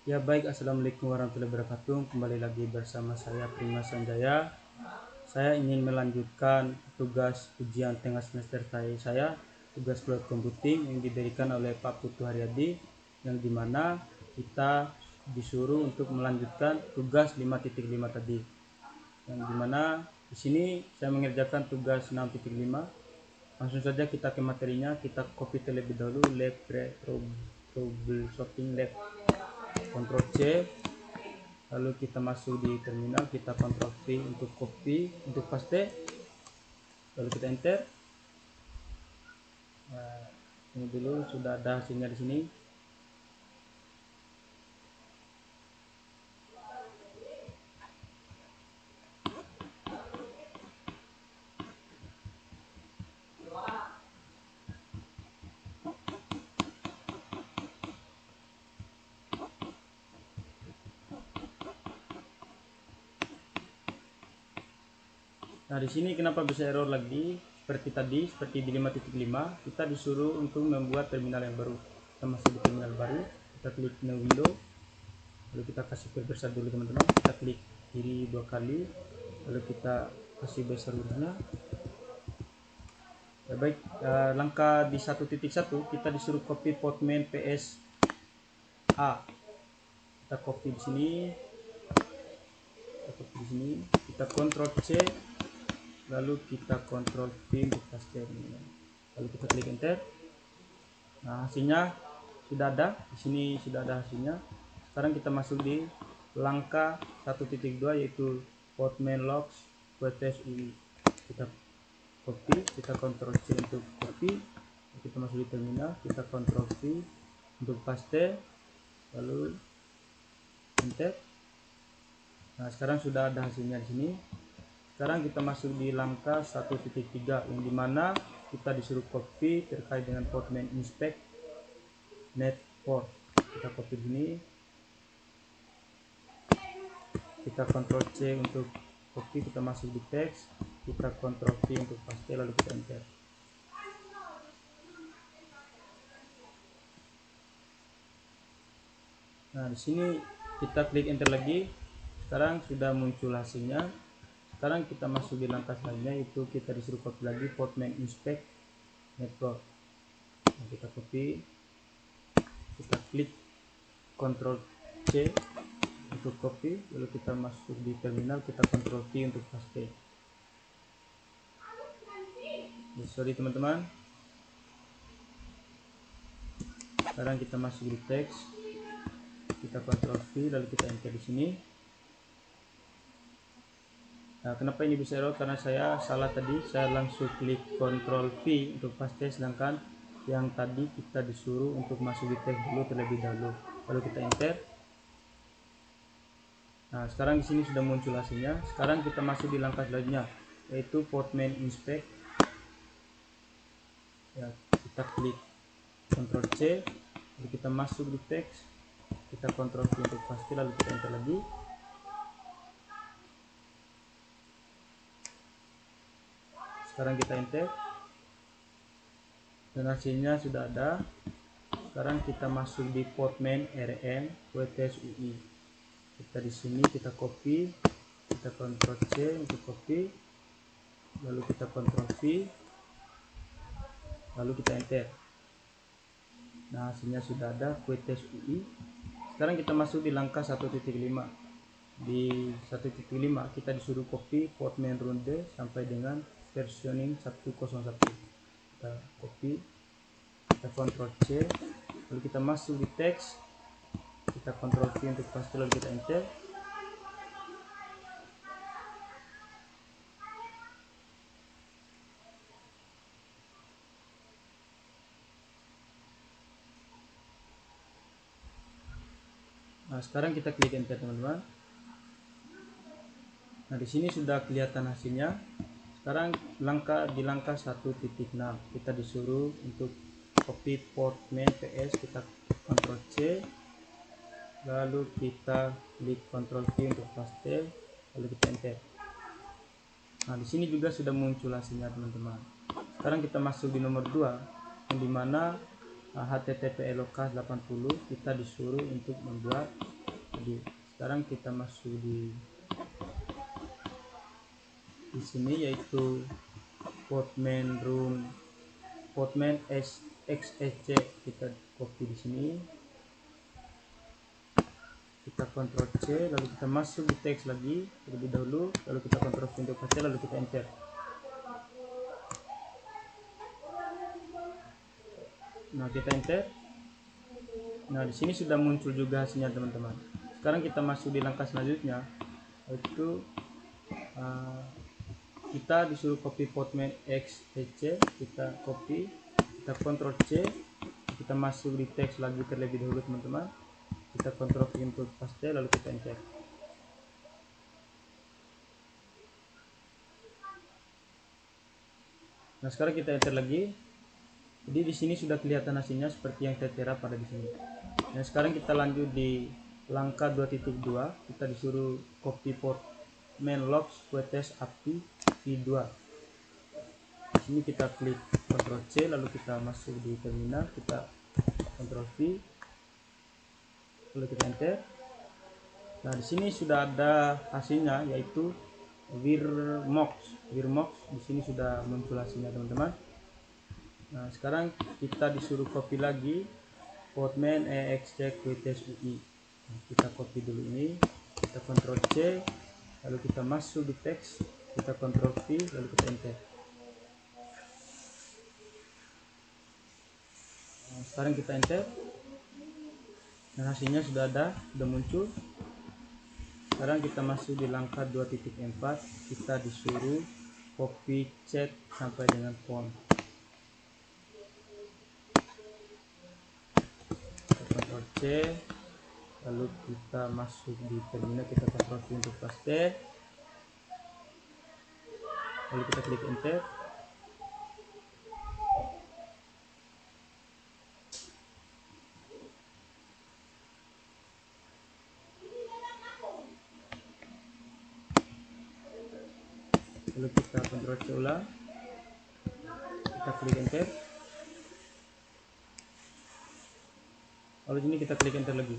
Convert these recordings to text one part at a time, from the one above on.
Ya baik, assalamualaikum warahmatullahi wabarakatuh. Kembali lagi bersama saya Prima Sanjaya. Saya ingin melanjutkan tugas ujian tengah semester saya tugas cloud computing yang diberikan oleh Pak Putu Haryadi, yang dimana kita disuruh untuk melanjutkan tugas 5.5 tadi, yang dimana di sini saya mengerjakan tugas 6.5. Langsung saja kita ke materinya. Kita copy terlebih dahulu lab troubleshooting lab, Ctrl C, lalu kita masuk di terminal, kita Ctrl V untuk copy, untuk paste, lalu kita enter. Nah, ini dulu sudah ada hasilnya di sini. Nah, di sini kenapa bisa error lagi? Seperti tadi, seperti di 5.5, kita disuruh untuk membuat terminal yang baru. Kita masuk di terminal baru, kita klik new window, lalu kita kasih file besar dulu teman-teman. Kita klik kiri 2 kali, lalu kita kasih besar hurufnya. Ya, baik, langkah di 1.1 kita disuruh copy portman PS A. Kita copy di sini, kita Ctrl C, lalu kita Ctrl V untuk paste, lalu kita klik enter. Nah, hasilnya sudah ada di sini, sudah ada hasilnya. Sekarang kita masuk di langkah 1.2 yaitu portman logs QTS UI. Kita copy, kita Ctrl C untuk copy, kita masuk di terminal, kita Ctrl V untuk paste, lalu enter. Nah, sekarang sudah ada hasilnya di sini. Sekarang kita masuk di langkah 1.3 yang dimana kita disuruh copy terkait dengan portman inspect net port. Kita copy di sini, kita Ctrl C untuk copy, kita masuk di teks, kita Ctrl V untuk paste, lalu kita enter. Nah, di sini kita klik enter lagi. Sekarang sudah muncul hasilnya. Sekarang kita masuk di langkah selanjutnya, yaitu kita disuruh copy lagi portman inspect network. Nah, kita copy, kita klik Ctrl C untuk copy, lalu kita masuk di terminal, kita Ctrl V untuk paste. Sorry teman-teman. Sekarang kita masuk di teks, kita Ctrl V, lalu kita enter di sini. Nah, kenapa ini bisa error? Karena saya salah tadi, saya langsung klik Ctrl V untuk paste, sedangkan yang tadi kita disuruh untuk masuk di teks dulu terlebih dahulu, lalu kita enter. Nah, sekarang di sini sudah muncul hasilnya. Sekarang kita masuk di langkah selanjutnya, yaitu portman inspect. Ya, kita klik Ctrl C, lalu kita masuk di teks, kita Ctrl V untuk paste, lalu kita enter lagi. Sekarang kita enter dan hasilnya sudah ada. Sekarang kita masuk di portman RM QTS UI. Kita di sini kita copy, kita Ctrl C untuk copy, lalu kita Ctrl V, lalu kita enter. Nah, hasilnya sudah ada QTS UI. Sekarang kita masuk di langkah 1.5. Di 1.5 kita disuruh copy portman ronde sampai dengan versioning 101. Kita copy, kita Ctrl C, lalu kita masuk di teks, kita Ctrl V untuk paste, lalu kita enter. Nah, sekarang kita klik enter teman-teman. Nah, di sini sudah kelihatan hasilnya. Sekarang di langkah 1.6 kita disuruh untuk copy portman PS, kita Ctrl C, lalu kita klik Ctrl V untuk paste, lalu kita enter. Nah, di sini juga sudah muncul hasilnya teman-teman. Sekarang kita masuk di nomor 2 yang dimana HTTP Elokas 80 kita disuruh untuk membuat Jadi sekarang kita masuk di sini, yaitu Postman XEC. Kita copy di sini, kita Ctrl C, lalu kita masuk di teks lagi terlebih dahulu, lalu kita Ctrl V untuk paste, lalu kita enter. Nah, kita enter. Nah, di sini sudah muncul juga hasilnya, teman-teman. Sekarang kita masuk di langkah selanjutnya, yaitu kita disuruh copy Postman XEC. Kita copy, kita Ctrl C, kita masuk di teks lagi terlebih dahulu, teman-teman. Kita Ctrl V untuk paste, lalu kita enter. Nah, sekarang kita enter lagi. Jadi di sini sudah kelihatan hasilnya seperti yang tertera pada di sini. Nah, sekarang kita lanjut di langkah 2.2. Kita disuruh copy Postman logs QTS API v2. Di sini kita klik Ctrl C, lalu kita masuk di terminal, kita Ctrl V, lalu kita enter. Nah, di sini sudah ada hasilnya, yaitu Wirmox. Di sini sudah muncul hasilnya, teman-teman. Nah, sekarang kita disuruh copy lagi Postman EXC QTS UI. Nah, kita copy dulu ini, kita Ctrl C, lalu kita masuk di teks, kita Ctrl V, lalu kita enter. Nah, sekarang kita enter. Nah, hasilnya sudah ada, sudah muncul. Sekarang kita masuk di langkah 2.4. Kita disuruh copy chat sampai dengan font. Kita Ctrl C, lalu kita masuk di terminal, kita Ctrl V untuk paste, lalu kita klik enter. Lalu kita Ctrl C ulang, kita klik enter, lalu ini kita klik enter lagi.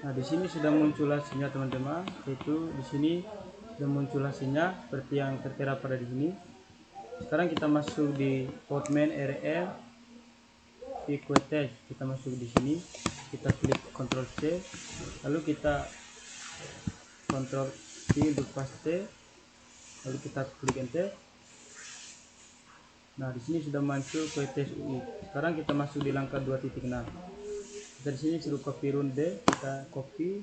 Nah, di sini sudah muncul hasilnya, teman-teman. Yaitu di sini sudah muncul hasilnya seperti yang tertera pada di sini. Sekarang kita masuk di Postman RL QTS. Kita masuk di sini, kita klik Ctrl C, lalu kita Ctrl V untuk paste, lalu kita klik enter. Nah, di sini sudah muncul QTS UI. Sekarang kita masuk di langkah 2.6. Kita di sini suruh copy runde, kita copy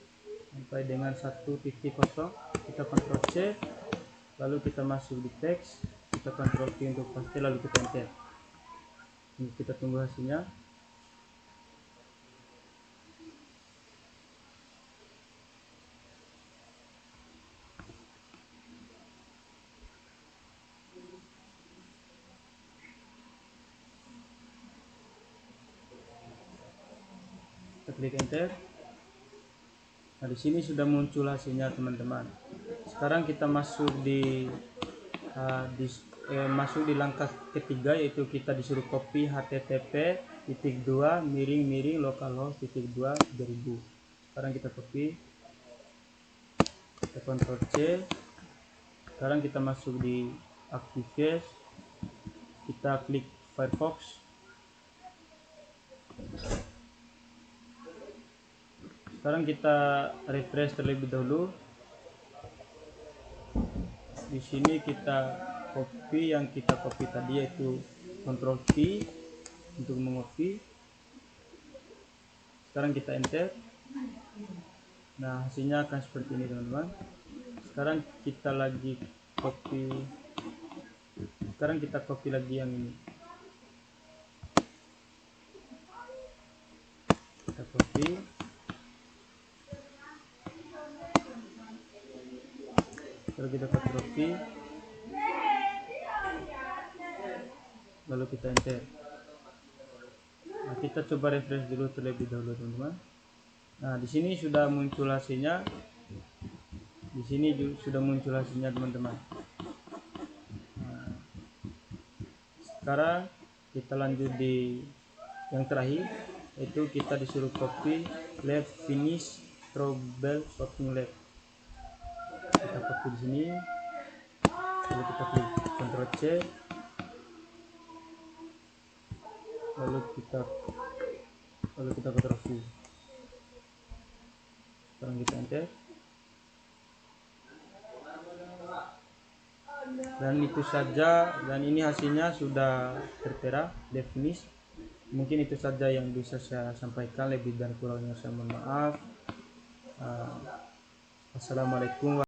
sampai dengan 1.0, kita Ctrl C, lalu kita masuk di teks, kita Ctrl V untuk paste, lalu kita enter. Ini kita tunggu hasilnya. Kita klik enter. Nah, di sini sudah muncul hasilnya, teman-teman. Sekarang kita masuk di langkah ketiga, yaitu kita disuruh copy http://localhost.2.3000. Sekarang kita copy, kita Ctrl C. Sekarang kita masuk di Activate, kita klik Firefox. Sekarang kita refresh terlebih dahulu. Di sini kita copy yang kita copy tadi, yaitu Ctrl V untuk mengcopy. Sekarang kita enter. Nah, hasilnya akan seperti ini, teman-teman. Sekarang kita copy lagi yang ini. Kita copy, lalu kita Ctrl V, lalu kita enter. Nah, kita coba refresh dulu terlebih dahulu, teman-teman. Nah, di sini sudah muncul hasilnya. Di sini sudah muncul hasilnya teman-teman. Sekarang kita lanjut di yang terakhir, itu kita disuruh copy left finish trouble shooting left. Kita copy di sini, lalu kita klik Ctrl C, lalu kita Ctrl V. Sekarang kita enter, dan itu saja. Dan ini hasilnya sudah tertera finish. Mungkin itu saja yang bisa saya sampaikan, lebih dan kurangnya saya mohon maaf. Assalamualaikum.